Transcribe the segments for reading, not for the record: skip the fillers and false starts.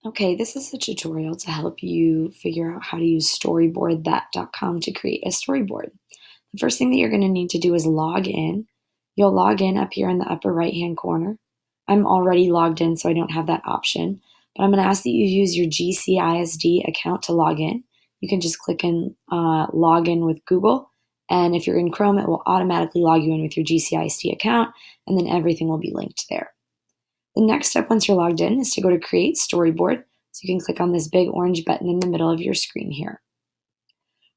Okay, this is a tutorial to help you figure out how to use storyboardthat.com to create a storyboard. The first thing that you're going to need to do is log in. You'll log in up here in the upper right-hand corner. I'm already logged in, so I don't have that option, but I'm going to ask that you use your GCISD account to log in. You can just click in log in with Google, and if you're in Chrome, it will automatically log you in with your GCISD account, and then everything will be linked there. The next step once you're logged in is to go to Create Storyboard. So you can click on this big orange button in the middle of your screen here.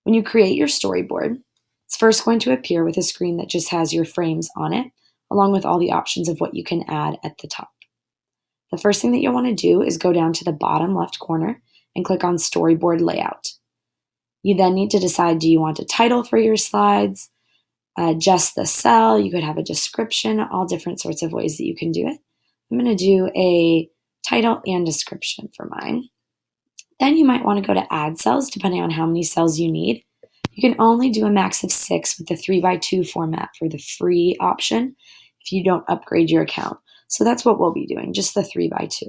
When you create your storyboard, it's first going to appear with a screen that just has your frames on it, along with all the options of what you can add at the top. The first thing that you'll want to do is go down to the bottom left corner and click on Storyboard Layout. You then need to decide, do you want a title for your slides, just the cell, you could have a description, all different sorts of ways that you can do it. I'm going to do a title and description for mine. Then you might want to go to add cells depending on how many cells you need. You can only do a max of 6 with the 3x2 format for the free option if you don't upgrade your account. So that's what we'll be doing, just the 3x2.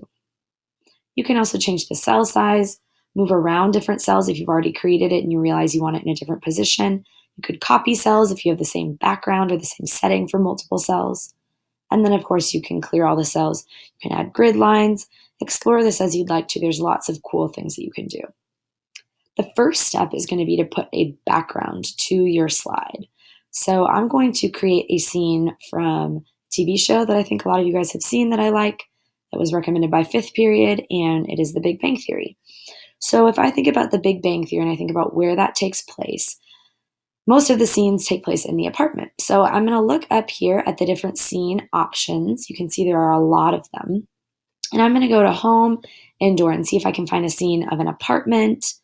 You can also change the cell size, move around different cells if you've already created it and you realize you want it in a different position. You could copy cells if you have the same background or the same setting for multiple cells. And then, of course, you can clear all the cells. You can add grid lines. Explore this as you'd like to. There's lots of cool things that you can do. The first step is going to be to put a background to your slide. So I'm going to create a scene from a TV show that I think a lot of you guys have seen that I like, that was recommended by Fifth Period, and it is The Big Bang Theory. So if I think about The Big Bang Theory and I think about where that takes place, most of the scenes take place in the apartment. So I'm going to look up here at the different scene options. You can see there are a lot of them. And I'm going to go to home, indoor, and see if I can find a scene of an apartment,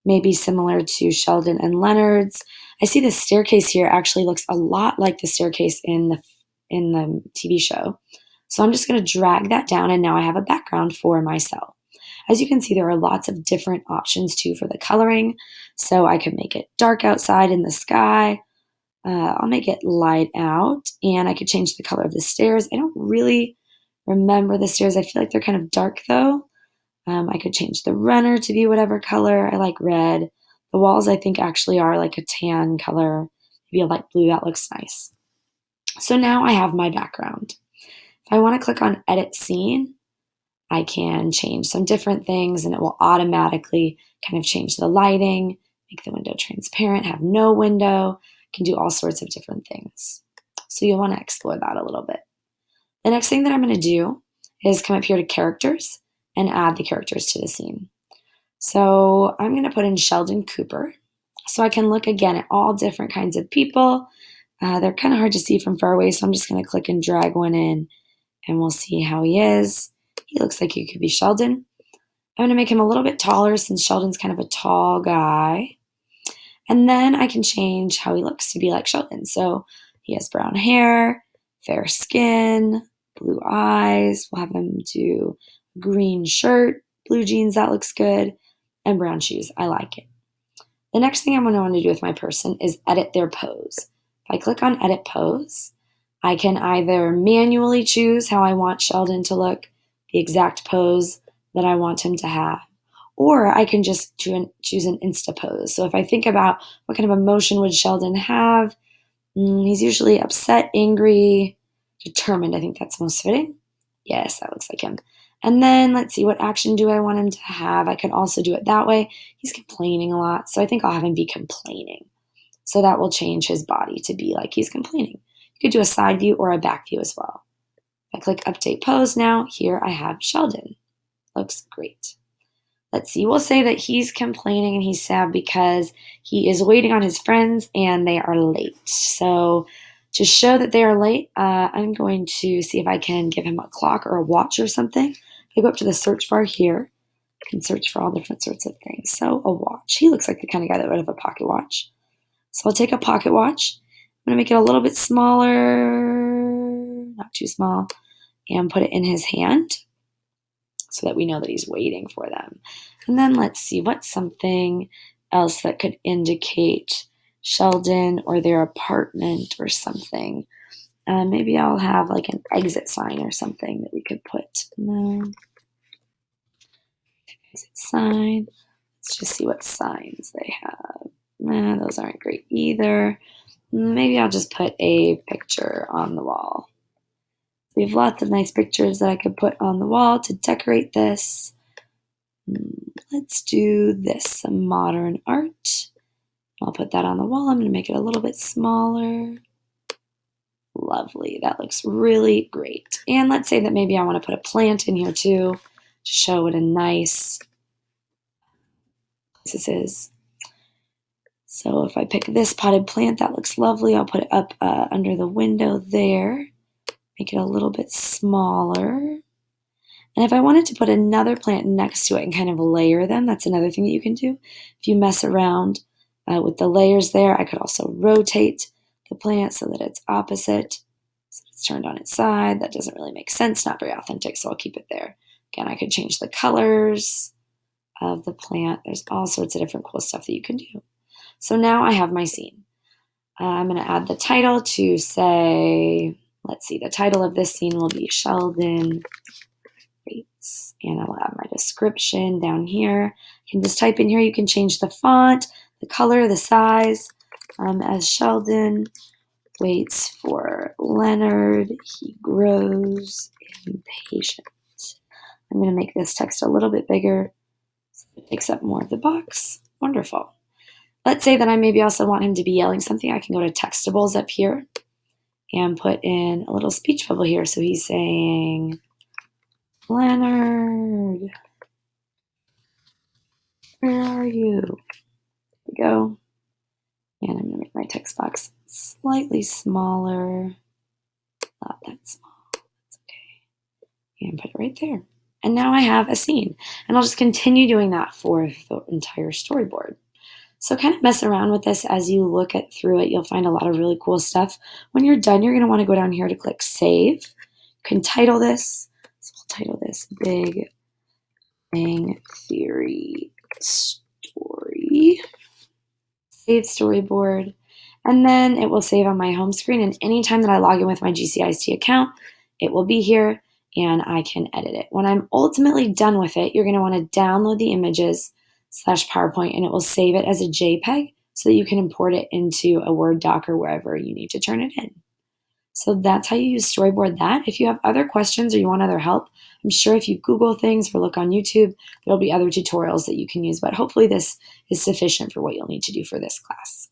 maybe similar to Sheldon and Leonard's. I see the staircase here actually looks a lot like the staircase in the TV show. So I'm just going to drag that down, and now I have a background for my cell. As you can see, there are lots of different options too for the coloring. So I could make it dark outside in the sky. I'll make it light out, and I could change the color of the stairs. I don't really remember the stairs. I feel like they're kind of dark though. I could change the runner to be whatever color. I like red. The walls I think actually are like a tan color, maybe a light blue. That looks nice. So now I have my background. If I want to click on Edit Scene, I can change some different things and it will automatically kind of change the lighting, make the window transparent, have no window, can do all sorts of different things. So you'll want to explore that a little bit. The next thing that I'm going to do is come up here to characters and add the characters to the scene. So I'm going to put in Sheldon Cooper so I can look again at all different kinds of people. They're kind of hard to see from far away, so I'm just going to click and drag one in and we'll see how he is. He looks like he could be Sheldon. I'm going to make him a little bit taller since Sheldon's kind of a tall guy. And then I can change how he looks to be like Sheldon. So he has brown hair, fair skin, blue eyes. We'll have him do a green shirt, blue jeans, that looks good, and brown shoes. I like it. The next thing I'm going to want to do with my person is edit their pose. If I click on Edit Pose, I can either manually choose how I want Sheldon to look, the exact pose that I want him to have, or I can just choose an Insta pose. So if I think about what kind of emotion would Sheldon have, he's usually upset, angry, determined. I think that's most fitting. Yes, that looks like him. And then let's see, what action do I want him to have? I could also do it that way. He's complaining a lot, so I think I'll have him be complaining. So that will change his body to be like he's complaining. You could do a side view or a back view as well. I click Update Pose now. Here I have Sheldon. Looks great. Let's see. We'll say that he's complaining and he's sad because he is waiting on his friends and they are late. So to show that they are late, I'm going to see if I can give him a clock or a watch or something. If I go up to the search bar here, I can search for all different sorts of things. So a watch. He looks like the kind of guy that would have a pocket watch. So I'll take a pocket watch. I'm going to make it a little bit smaller, not too small, and put it in his hand so that we know that he's waiting for them. And then let's see, what's something else that could indicate Sheldon or their apartment or something. Maybe I'll have like an exit sign or something that we could put. No. Sign. Let's just see what signs they have. Those aren't great either. Maybe I'll just put a picture on the wall. We have lots of nice pictures that I could put on the wall to decorate this. Let's do this, some modern art. I'll put that on the wall. I'm going to make it a little bit smaller. Lovely. That looks really great. And let's say that maybe I want to put a plant in here too to show what a nice place this is. So if I pick this potted plant, that looks lovely. I'll put it up under the window there. Make it a little bit smaller. And if I wanted to put another plant next to it and kind of layer them, that's another thing that you can do. If you mess around with the layers there, I could also rotate the plant so that it's opposite. So it's turned on its side. That doesn't really make sense, not very authentic, so I'll keep it there. Again, I could change the colors of the plant. There's all sorts of different cool stuff that you can do. So now I have my scene. I'm going to add the title to say, let's see, the title of this scene will be Sheldon Waits. And I'll add my description down here. You can just type in here. You can change the font, the color, the size. As Sheldon waits for Leonard, he grows impatient. I'm going to make this text a little bit bigger so it takes up more of the box. Wonderful. Let's say that I maybe also want him to be yelling something. I can go to Textables up here and put in a little speech bubble here. So he's saying, Leonard, where are you? There we go. And I'm going to make my text box slightly smaller. Not that small. That's okay. And put it right there. And now I have a scene. And I'll just continue doing that for the entire storyboard. So kind of mess around with this as you look through it. You'll find a lot of really cool stuff. When you're done, you're going to want to go down here to click Save. You can title this. So we'll title this Big Bang Theory Story. Save storyboard. And then it will save on my home screen. And anytime that I log in with my GCIST account, it will be here and I can edit it. When I'm ultimately done with it, you're going to want to download the images /PowerPoint and it will save it as a JPEG so that you can import it into a Word doc or wherever you need to turn it in. So that's how you use Storyboard that. If you have other questions or you want other help, I'm sure if you Google things or look on YouTube, there'll be other tutorials that you can use, but hopefully this is sufficient for what you'll need to do for this class.